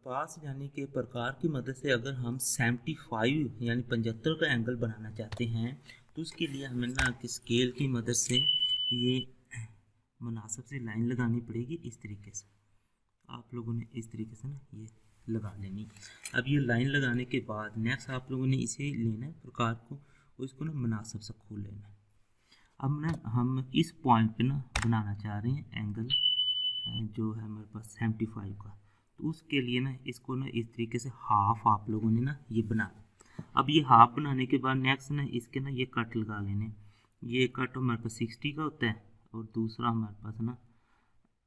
पास यानी कि प्रकार की मदद से अगर हम 75 यानी 75 का एंगल बनाना चाहते हैं तो उसके लिए हमें ना कि स्केल की मदद से ये मुनासिब से लाइन लगानी पड़ेगी। इस तरीके से आप लोगों ने इस तरीके से ना ये लगा लेनी। अब ये लाइन लगाने के बाद नेक्स्ट आप लोगों ने इसे लेना है प्रकार को और इसको ना मुनासिब से खोल लेना है। अब ना हम इस पॉइंट पे ना बनाना चाह रहे हैं एंगल जो है हमारे पास 75 का, तो उसके लिए ना इसको ना इस तरीके से हाफ आप लोगों ने ना ये बना। अब ये हाफ बनाने के बाद नेक्स्ट ना इसके ना ये कट लगा लेने। ये कट हमारे पास 60 का होता है और दूसरा हमारे पास ना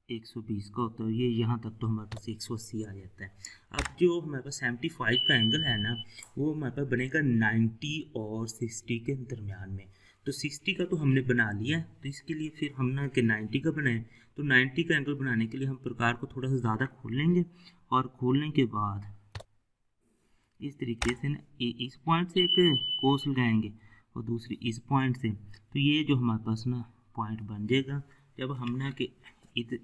120 का होता है। ये यहाँ तक तो हमारे पास 180 आ जाता है। अब जो हमारे पास 75 का एंगल है ना वो हमारे पास बनेगा 90 और 60 के दरमियान में। तो 60 का तो हमने बना लिया, तो इसके लिए फिर हम ना कि 90 का बनाएं। तो 90 का एंगल बनाने के लिए हम प्रकार को थोड़ा सा ज़्यादा खोल लेंगे और खोलने के बाद इस तरीके से ना इस पॉइंट से एक कोस लगाएंगे और दूसरी इस पॉइंट से। तो ये जो हमारे पास ना पॉइंट बन जाएगा। जब हम ना कि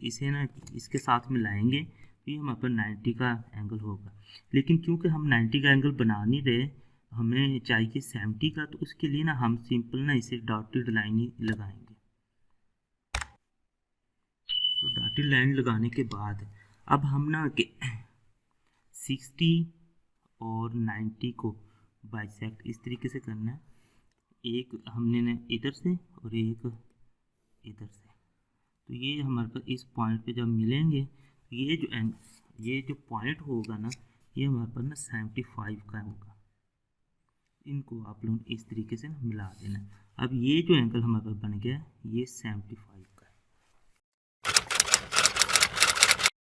इसे ना इसके साथ मिलाएंगे तो ये हमारे पास 90 का एंगल होगा। लेकिन क्योंकि हम 90 का एंगल बना नहीं रहे, हमें चाहिए 70 का, तो उसके लिए ना हम सिंपल ना इसे डॉटेड लाइन ही लगाएंगे। तो डॉटेड लाइन लगाने के बाद अब हम ना कि 60 और 90 को बाइसेक्ट इस तरीके से करना है। एक हमने ना इधर से और एक इधर से। तो ये हमारे पास इस पॉइंट पे जब मिलेंगे तो ये जो पॉइंट होगा ना ये हमारे पास ना 75 का होगा। इनको आप लोग इस तरीके से ना मिला देना। अब ये जो एंगल हमारे पास बन गया ये 75